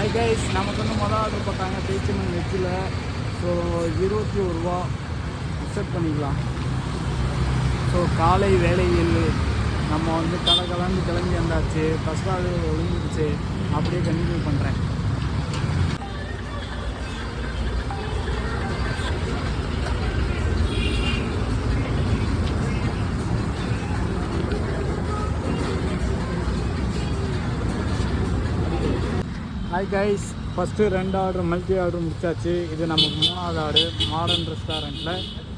Hi guys, நமக்கு வந்து மொதல் ஆர்டர் போட்டாங்க பேச்சுமன் வெஜ்ஜில். ஸோ 21 ரூபா அக்செப்ட் பண்ணிக்கலாம். ஸோ காலை வேலையில் நம்ம வந்து கலந்து கிளம்பி வந்தாச்சு. ஃபஸ்ட் ஆர்டர் ஒழுங்கிடுச்சு, அப்படியே கண்டினியூ பண்ணுறேன். Hi guys, first 2 order multi order முடிச்சாச்சு. இது நமக்கு 3வது ஆர்டர். மாடர்ன் ரெஸ்டாரண்ட்டில்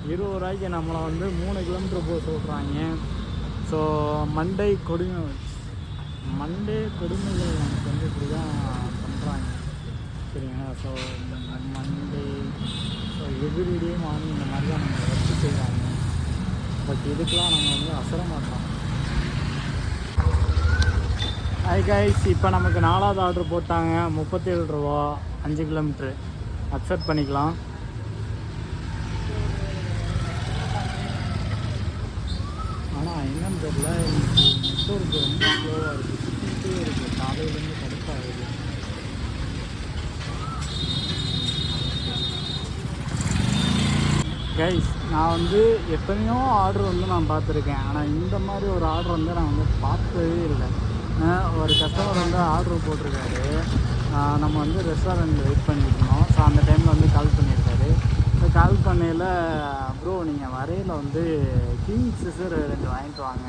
20 ரூபாய்க்கு நம்மளை வந்து 3 கிலோமீட்டர் போக சொல்கிறாங்க. ஸோ மண்டே கொடுமைகள் நமக்கு வந்து இப்படி தான் பண்ணுறாங்க, சரிங்களா? ஸோ மண்டே எவ்ரிடே மார்னிங் இந்த மாதிரி தான் நம்ம ஒர்க் செய்வாங்க. பட் இதுக்கெலாம் நம்ம வந்து அசர மாட்டோம். ஹாய் கைஸ், இப்போ நமக்கு 4வது ஆர்டர் போட்டாங்க. 37 ரூபா 5 கிலோமீட்ரு அக்செப்ட் பண்ணிக்கலாம். ஆனால் என்னன்னு தெரியல, எனக்கு நெட்வொர்க் ரொம்ப ஸ்லோவாக இருக்குது, சுற்றிக்கிட்டே இருக்குது. காலையிலேருந்து கடுப்பாகுது. கைஸ், நான் வந்து எத்தனையோ ஆர்டர் வந்து நான் பார்த்துருக்கேன். ஆனால் இந்த மாதிரி ஒரு ஆர்டர் வந்து நான் வந்து பார்த்ததே இல்லை. ஒரு கஸ்டமர் வந்து ஆர்டர் போட்டிருக்காரு. நம்ம வந்து ரெஸ்டாரண்ட்டில் வெயிட் பண்ணியிருக்கோம். ஸோ அந்த டைமில் வந்து கால் பண்ணியிருக்காரு. ஸோ கால் பண்ணையில், ப்ரோ நீங்கள் வரையில் வந்து கிங் சிசர் 2 வாங்கிட்டு வாங்க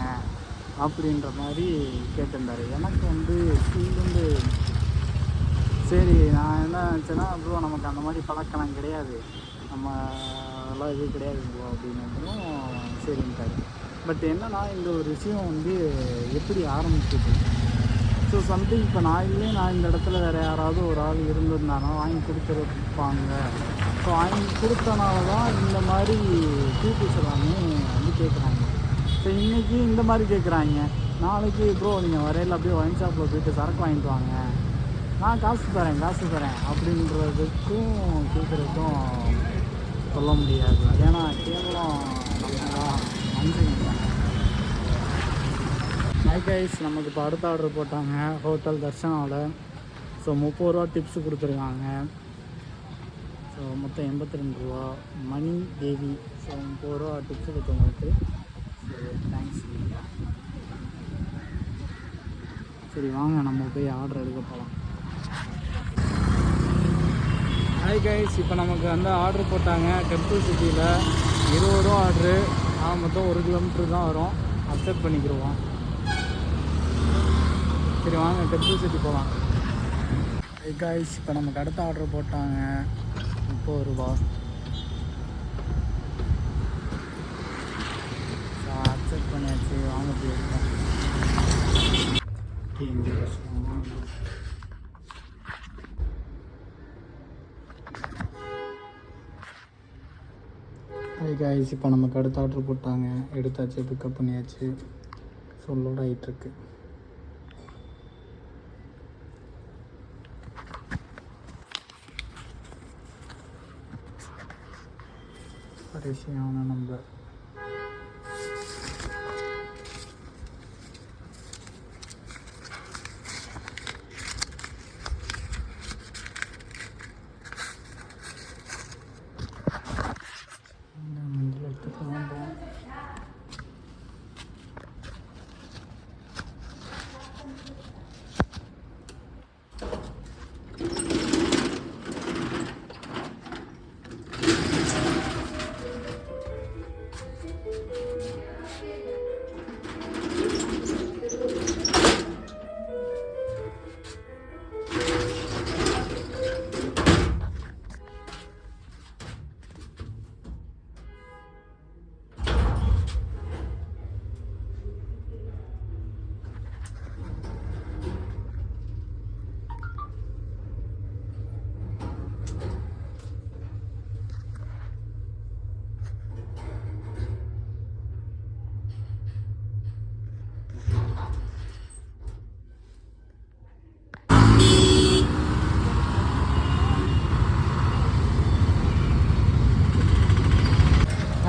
அப்படின்ற மாதிரி கேட்டிருந்தார். எனக்கு வந்து ஸ்கூல்லேருந்து சரி, நான் என்ன நினச்சேன்னா, ப்ரோ நமக்கு அந்த மாதிரி பழக்கலாம் கிடையாது, நம்ம எல்லாம் இது கிடையாது ப்ரோ அப்படின்னும் சரின்ட்டாரு. பட் என்னன்னா, இந்த ஒரு விஷயம் வந்து எப்படி ஆரம்பிக்குது? ஸோ சம்திங் இப்போ நான் இந்த இடத்துல வேறு யாராவது ஒரு ஆள் இருந்திருந்தானா வாங்கி கொடுத்துருப்பாங்க. ஸோ வாங்கி கொடுத்தனால தான் இந்த மாதிரி பீப்புள்ஸ் எல்லாமே வந்து கேட்குறாங்க. ஸோ இன்றைக்கி இந்த மாதிரி கேட்குறாங்க, நாளைக்கு ப்ரோ நீங்கள் வரையில் அப்படியே ஒயின் ஷாப்பில் போய்ட்டு சரக்கு வாங்கிட்டு வாங்க, நான் காசு தரேன் அப்படின்றதுக்கும் கேட்குறதுக்கும் சொல்ல முடியாது. ஏன்னா கேவலம் நம்ம தான் மனுஷங்க. ஹாய் கைஸ், நமக்கு இப்போ அடுத்த ஆர்டர் போட்டாங்க ஹோட்டல் தர்ஷனாவில். ஸோ 30 ரூபா டிப்ஸு கொடுத்துருக்காங்க. ஸோ மொத்தம் 82 ரூபா. மணி தேவி. ஸோ 30 ரூபா டிப்ஸு கொடுத்தவங்களுக்கு. So thanks. சரி வாங்க நம்ம போய் ஆர்டர் எடுக்க போகலாம். ஹாய் கைஸ், இப்போ நமக்கு வந்து ஆர்டர் போட்டாங்க டெம்பிள் சிட்டியில். 20 ரூபா ஆர்டரு. மொத்தம் 1 கிலோமீட்டர் தான் வரும். அக்செப்ட் பண்ணிக்கிடுவோம். சரி வாங்க டெம்பிள் சிட்டி போகலாம். ஹாய் கைஸ், இப்போ நமக்கு அடுத்த ஆர்டர் போட்டாங்க 30 ரூபா. ஸோ அக்செப்ட் பண்ணியாச்சு, வாங்க போயிருக்கோம். ஹாய் கைஸ், இப்போ நமக்கு அடுத்த ஆர்டர் போட்டாங்க. எடுத்தாச்சு, பிக்கப் பண்ணியாச்சு. ஸோ லோட் ஆகிட்டுருக்கு. கடைசியான நம்பர்.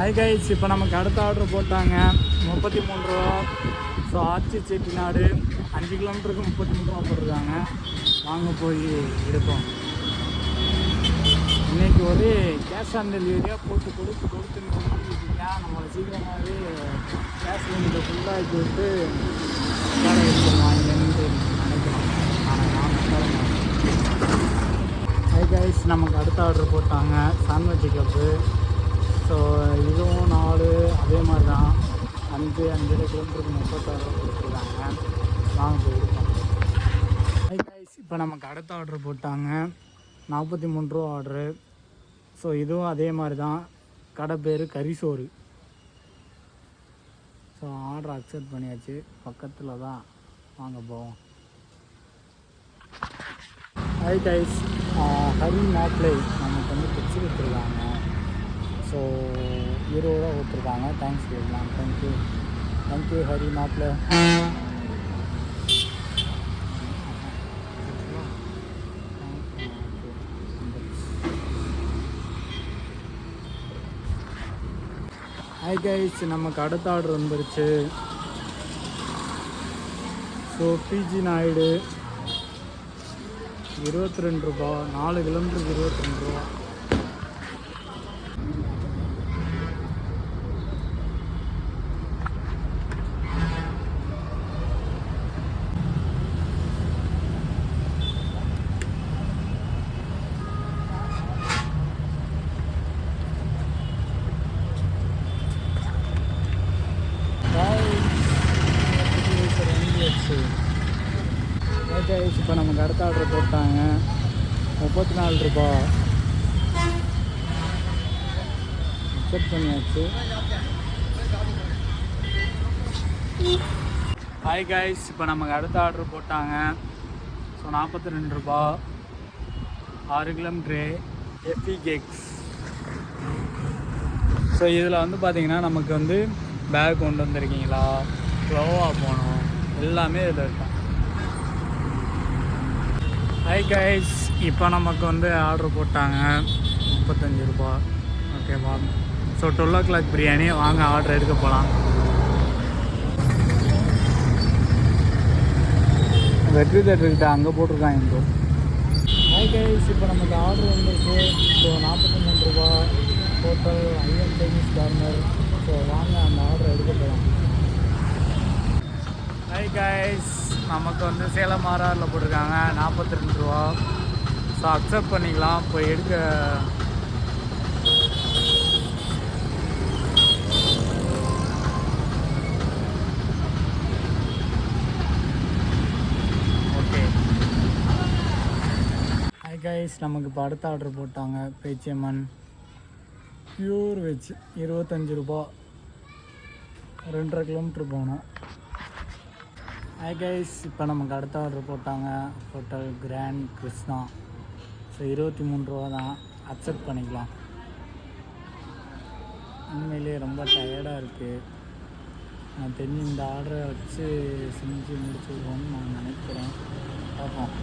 ஹாய் கைஸ், இப்போ நமக்கு அடுத்த ஆர்டர் போட்டாங்க 33 ரூபா. ஸோ ஆச்சி செட்டிநாடு 5 கிலோமீட்டருக்கு 33 ரூபா போட்டிருக்காங்க. வாங்க போய் எடுப்போம். இன்றைக்கி ஒரே கேஷ் ஆன் டெலிவரியாக போட்டு கொடுத்துன்னு ஏன் நம்மளை சீக்கிரமாகவே கேஷ் லிமிட்டை ஃபுல்லாகி விட்டு வேலை எடுத்துருவாங்கன்னு நினைக்கலாம். ஆனால் நான் ஹை கைஸ், நமக்கு அடுத்த ஆர்டர் போட்டாங்க சாண்ட்விச் கப்பு. ஸோ இதுவும் 4 அதே மாதிரி தான் 5 கிலோமீட்டருக்கு 36 ரூபா கொடுத்துருக்காங்க. வாங்க போய் எடுப்போம். ஹை கைஸ், இப்போ நமக்கு அடுத்த ஆர்டர் போட்டாங்க 43 ரூபா ஆர்டரு. ஸோ இதுவும் அதே மாதிரி தான், கடை பேர் கரிசோறு. ஸோ ஆர்டர் அக்செப்ட் பண்ணியாச்சு, பக்கத்தில் தான், வாங்க போவோம். ஹை கைஸ், ஹரி மாப்பிளை நமக்கு வந்து பிச்சு கொடுத்துருக்காங்க. ஸோ 20 ரூபா கொடுத்துருக்காங்க. தேங்க்ஸ் சொல்லலாம். தேங்க்யூ ஹரி மாப்பிளை. ஹை கைஸ், நமக்கு அடுத்த ஆர்டர் வந்துருச்சு. ஸோ பிஜி நாயுடு 22 ரூபா, 4 கிலோமீட்டருக்கு 22 ரூபா. இப்போ நமக்கு அடுத்த ஆர்டர் போட்டாங்க 34 ரூபா. அக்செப்ட் பண்ணியாச்சு. ஹாய் கைஸ், இப்போ நமக்கு அடுத்த ஆர்டர் போட்டாங்க. ஸோ 42 ரூபா, 6 கிலோமீட்ரு எஃபி கேக்ஸ். ஸோ இதில் வந்து பார்த்திங்கன்னா நமக்கு வந்து பேக் கொண்டு வந்திருக்கீங்களா, க்ளோவாக போகணும், எல்லாமே இதில் இருக்கும். ஹாய் கைஸ், இப்போ நமக்கு வந்து ஆர்டர் போட்டாங்க 35 ரூபா. ஓகேவா? So 12 o'clock biryani. வாங்க ஆர்டர் எடுக்க போகலாம். வெற்றி தேட்டர்கிட்ட அங்கே போட்டிருக்காங்க ப்ரோ. ஹாய் கைஸ், இப்போ நமக்கு ஆர்டர் வந்துருக்கு. ஸோ 43 ரூபா hotel IM Chinese corner. So வாங்க அந்த ஆர்டர் எடுக்க போகலாம். ஹாய் கைஸ், நமக்கு வந்து சேலம் ஆர்ஆரில் போட்டிருக்காங்க 42 ரூபா. ஸோ அக்செப்ட் பண்ணிக்கலாம். போய் எடுக்க ஓகே. ஹாய் கைஸ், நமக்கு இப்போ அடுத்த ஆர்டர் போட்டாங்க பேச்சியம்மன் பியூர் வெஜ் 25 ரூபா, 2.5 கிலோமீட்டர் போகணும். ஹாய் கைஸ், இப்போ நமக்கு அடுத்த ஆர்டர் போட்டாங்க ஹோட்டல் கிராண்ட் கிருஷ்ணா. ஸோ 23 ரூபா தான். அக்செப்ட் பண்ணிக்கலாம். உண்மையிலே ரொம்ப டயர்டாக இருக்குது. நான் தெரிஞ்சு இந்த ஆர்டரை வச்சு செஞ்சு முடிச்சுருக்கோன்னு நான் நினைக்கிறேன். பார்ப்போம்.